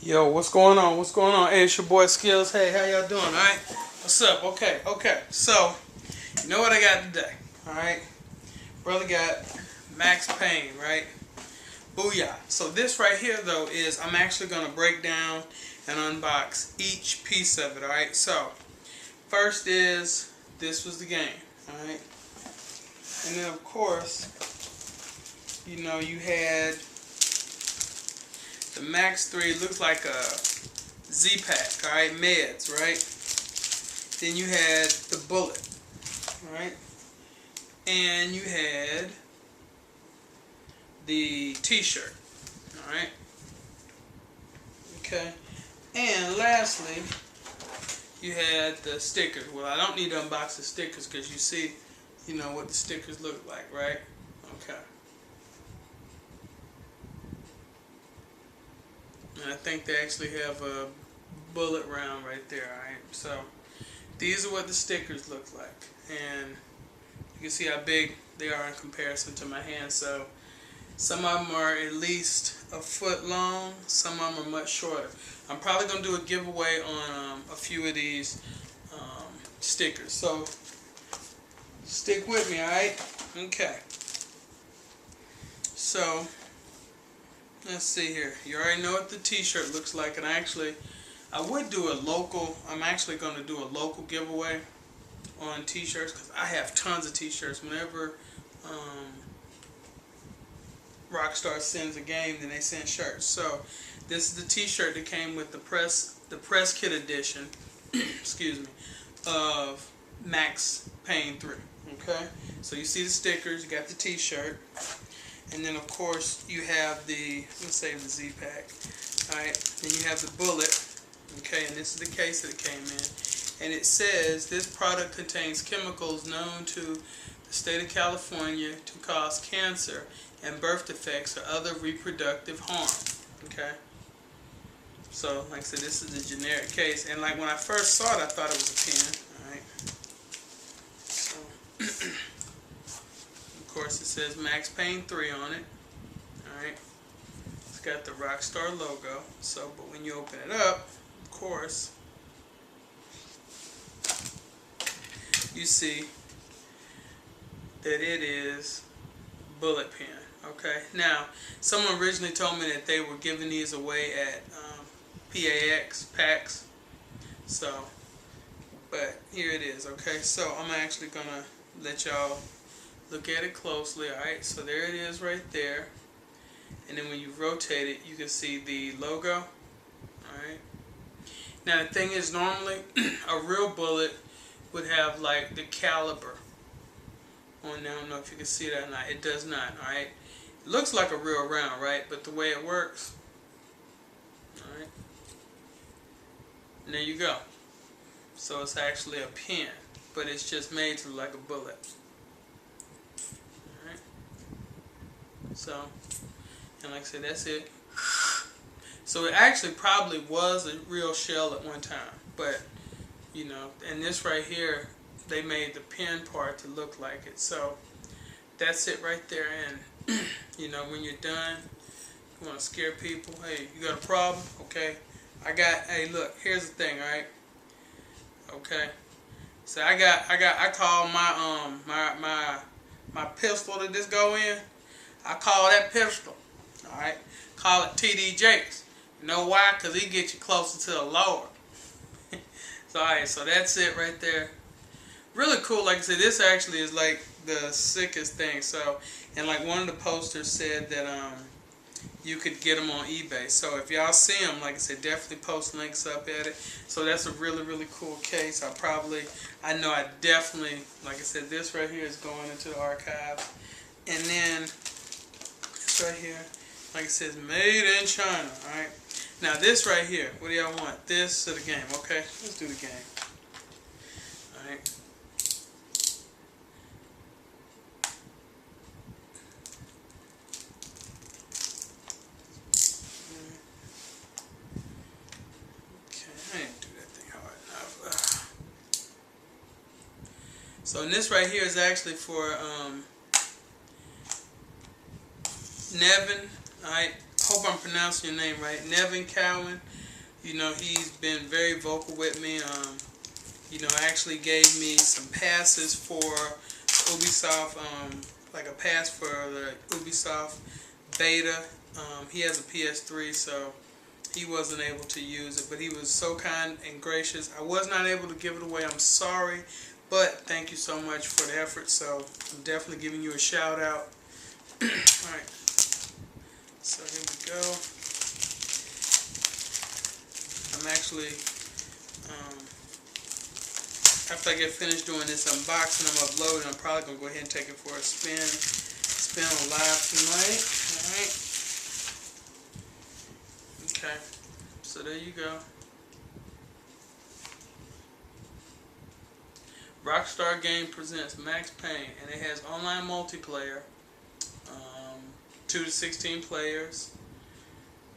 Yo, what's going on? What's going on? Hey, it's your boy Skills. Hey, how y'all doing? Alright? What's up? Okay. So, you know what I got today? Alright? Brother got Max Payne, right? Booyah. So this right here though is I'm actually gonna break down and unbox each piece of it, alright? So first is this was the game, alright? And then of course, you know, you had the Max 3, looks like a Z-Pack, alright, meds, right? Then you had the bullet, alright? And you had the t-shirt, alright? Okay. And lastly, you had the stickers. Well, I don't need to unbox the stickers because you see, you know, what the stickers look like, right? Okay. And I think they actually have a bullet round right there, alright? So, these are what the stickers look like. And you can see how big they are in comparison to my hand. So, some of them are at least a foot long, some of them are much shorter. I'm probably going to do a giveaway on a few of these stickers. So, stick with me, alright? Okay. So, let's see here. You already know what the t-shirt looks like, and I would do a local, I'm actually going to do a local giveaway on t-shirts because I have tons of t-shirts. Whenever Rockstar sends a game, then they send shirts. So this is the t-shirt that came with the press kit edition excuse me, of Max Payne 3. Okay, so you see the stickers, you got the t-shirt, and then of course you have the, let's save the Z-Pack. Alright, then you have the bullet. Okay, and this is the case that it came in. And it says this product contains chemicals known to the state of California to cause cancer and birth defects or other reproductive harm. Okay, so like I said, this is the generic case, and like when I first saw it, I thought it was a pen. Alright, so of course it says Max Payne 3 on it. Alright, it's got the Rockstar logo. So, but when you open it up, of course, you see that it is bullet pen. Okay, now someone originally told me that they were giving these away at PAX. So, but here it is. Okay, so I'm actually gonna let y'all look at it closely. Alright, so there it is right there, and then when you rotate it, you can see the logo. Alright, now the thing is, normally a real bullet would have like the caliber on there. I don't know if you can see that or not. It does not. Alright, it looks like a real round, right? But the way it works, alright, and there you go. So it's actually a pen, but it's just made to look like a bullet. Alright, so, and like I said, that's it. So it actually probably was a real shell at one time, but you know, and this right here, they made the pen part to look like it. So that's it right there. And you know, when you're done, you want to scare people. Hey, you got a problem? Okay, hey, look, here's the thing, all right? Okay, so I call my pistol that this go in. I call that pistol. All right, call it TD Jakes. You know why? Cause he gets you closer to the Lord. So alright, so that's it right there. Really cool. Like I said, this actually is like the sickest thing. So, and like one of the posters said that you could get them on eBay. So if y'all see them, like I said, definitely post links up at it. So that's a really cool case. I know I definitely, like I said, this right here is going into the archives. And then this right here, like I said, made in China. Alright. Now this right here, what do y'all want? This or the game? Okay, let's do the game. Alright. I didn't do that thing hard enough. So and this right here is actually for Nevin. Alright, hope I'm pronouncing your name right, Nevin Cowan. You know, he's been very vocal with me. You know, actually gave me some passes for Ubisoft, like a pass for the Ubisoft beta. He has a PS3, so he wasn't able to use it, but he was so kind and gracious. I was not able to give it away. I'm sorry, but thank you so much for the effort. So I'm definitely giving you a shout out. All right. So here we go. I'm actually, after I get finished doing this unboxing, I'm uploading. I'm probably going to go ahead and take it for a spin on live tonight. Alright. Okay. So there you go. Rockstar Game presents Max Payne, and it has online multiplayer, 2 to 16 players,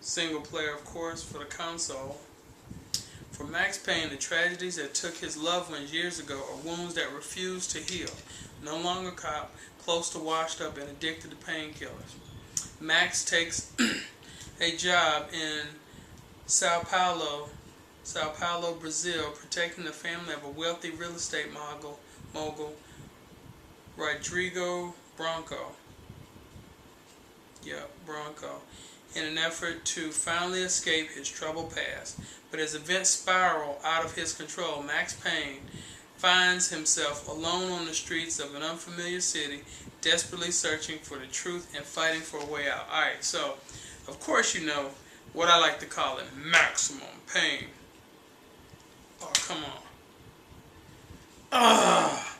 single player of course for the console. For Max Payne, the tragedies that took his loved ones years ago are wounds that refuse to heal. No longer cop, close to washed up and addicted to painkillers. Max takes a job in Sao Paulo, Brazil, protecting the family of a wealthy real estate mogul, Rodrigo Branco. Branco, in an effort to finally escape his troubled past. But as events spiral out of his control, Max Payne finds himself alone on the streets of an unfamiliar city, desperately searching for the truth and fighting for a way out. Alright, so, of course you know what I like to call it, Maximum Payne. Oh, come on. Ah!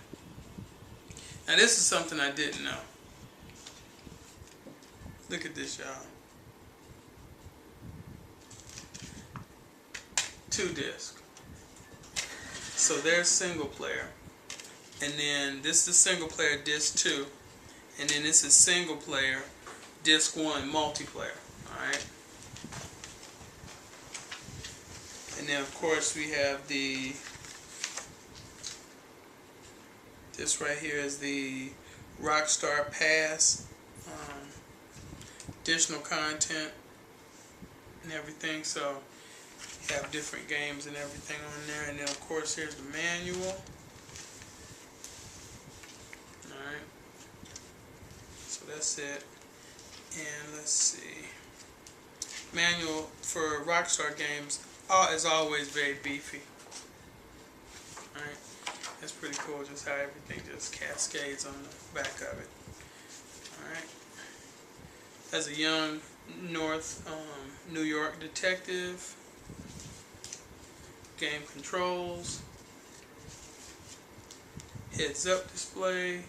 Now this is something I didn't know. Look at this, y'all. 2 discs. So there's single player. And then this is single player disc 2. And then this is single player disc 1 multiplayer. Alright. And then of course we have this right here is the Rockstar Pass. Additional content and everything, so you have different games and everything on there. And then of course here's the manual. Alright, so that's it. And let's see, manual for Rockstar games is always very beefy. Alright, that's pretty cool, just how everything just cascades on the back of it. Alright. As a young New York detective, game controls, heads up display,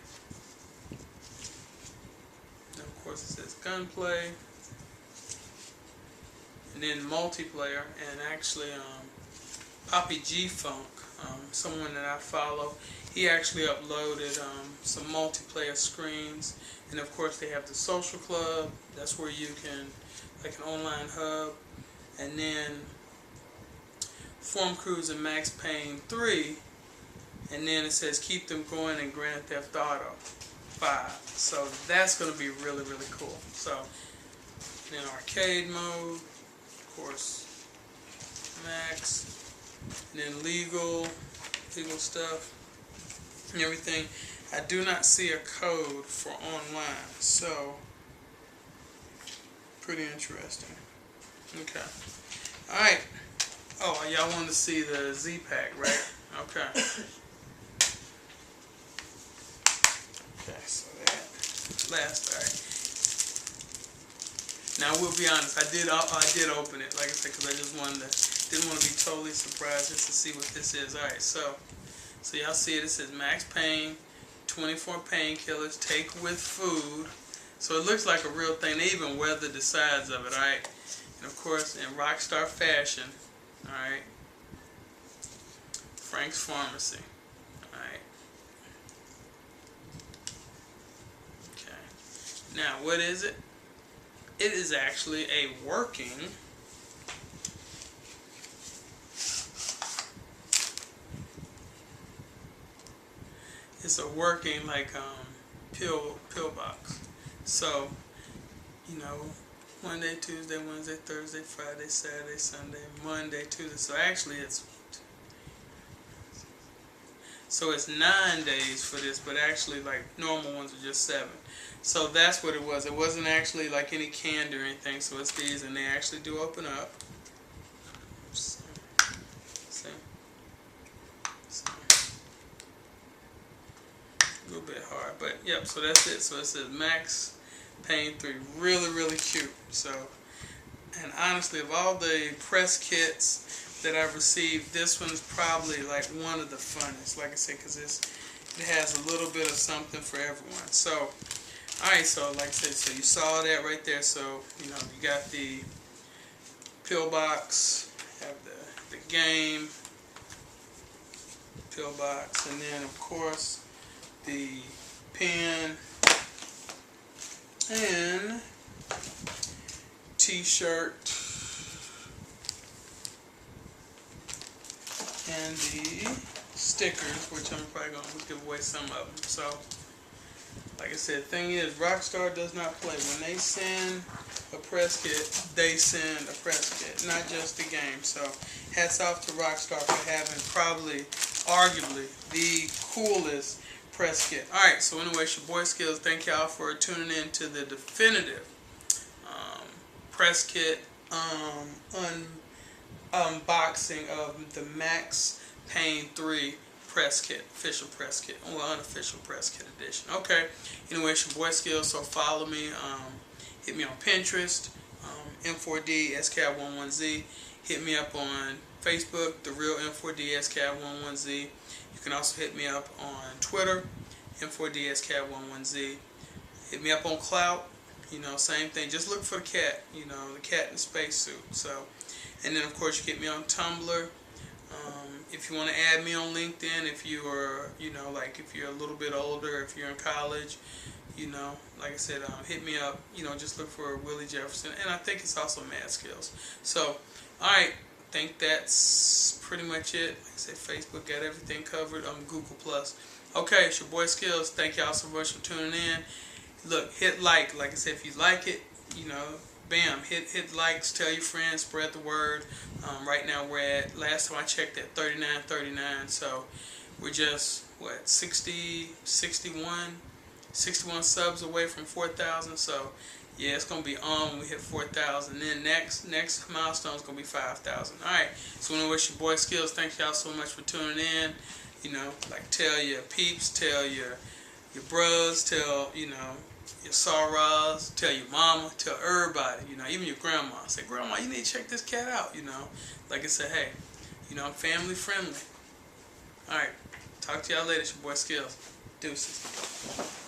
and of course it says gunplay, and then multiplayer. And actually Poppy G Funk, someone that I follow, he actually uploaded some multiplayer screens. And of course they have the social club, that's where you can, like an online hub. And then Form Crews and Max Payne 3. And then it says keep them going in Grand Theft Auto 5. So that's going to be really, really cool. So then arcade mode, of course Max. And then legal stuff and everything. I do not see a code for online, so pretty interesting. Okay. Alright. Oh, y'all wanted to see the Z-Pack, right? Okay. Okay, so that last, alright. Now I will be honest, I did open it, like I said, because I just didn't want to be totally surprised just to see what this is. Alright, so y'all see it. It says Max Payne, 24 painkillers, take with food. So it looks like a real thing. They even weathered the sides of it, alright? And of course, in Rockstar fashion, alright, Frank's Pharmacy, alright. Okay. Now, what is it? It is actually a working like pill box. So, you know, Monday, Tuesday, Wednesday, Thursday, Friday, Saturday, Sunday, Monday, Tuesday. So actually it's 9 days for this, but actually like normal ones are just 7. So that's what it was. It wasn't actually like any candy or anything. So it's these, and they actually do open up. See? A little bit hard, but yep. So that's it. So it says Max Payne 3. Really, really cute. So, and honestly, of all the press kits that I've received, this one's probably like one of the funnest. Like I said, because it has a little bit of something for everyone. So, alright, so like I said, so you saw that right there. So, you know, you got the pillbox, have the game pillbox, and then of course the pen and t-shirt and the stickers, which I'm probably going to give away some of them. So, like I said, the thing is, Rockstar does not play. When they send a press kit, they send a press kit, not just the game. So, hats off to Rockstar for having probably, arguably, the coolest press kit. Alright, so anyway, it's your boy Skills. Thank y'all for tuning in to the definitive press kit unboxing of the Max Payne 3 press kit, official press kit, or unofficial press kit edition. Okay, anyway, it's your boy Skills, so follow me, hit me on Pinterest, M4d Ski11z, hit me up on Facebook, the real M4d Ski11z. You can also hit me up on Twitter, M4d Ski11z. Hit me up on Clout, you know, same thing, just look for the cat, you know, the cat in the spacesuit. So, and then of course you get me on Tumblr. If you want to add me on LinkedIn, if you are, you know, like if you're a little bit older, if you're in college, you know, like I said, hit me up, you know, just look for Willie Jefferson, and I think it's also Mad Skills. So, alright, I think that's pretty much it. Like I said, Facebook got everything covered. Google Plus. Okay, it's your boy Skills. Thank y'all so much for tuning in. Look, hit like I said, if you like it, you know, bam, hit likes, tell your friends, spread the word. Right now we're at, last time I checked, at 3939, so we're just, what, 61 subs away from 4,000, so yeah, it's going to be on when we hit 4,000. Then next milestone is going to be 5,000. Alright, so anyway, it's your boy Skills. Thank y'all so much for tuning in. You know, like, tell your peeps, tell your bros, tell, you know, your sorrows, tell your mama, tell everybody, you know, even your grandma. Say, grandma, you need to check this cat out, you know. Like I said, hey, you know, I'm family friendly. Alright, talk to y'all later. It's your boy Skills. Deuces.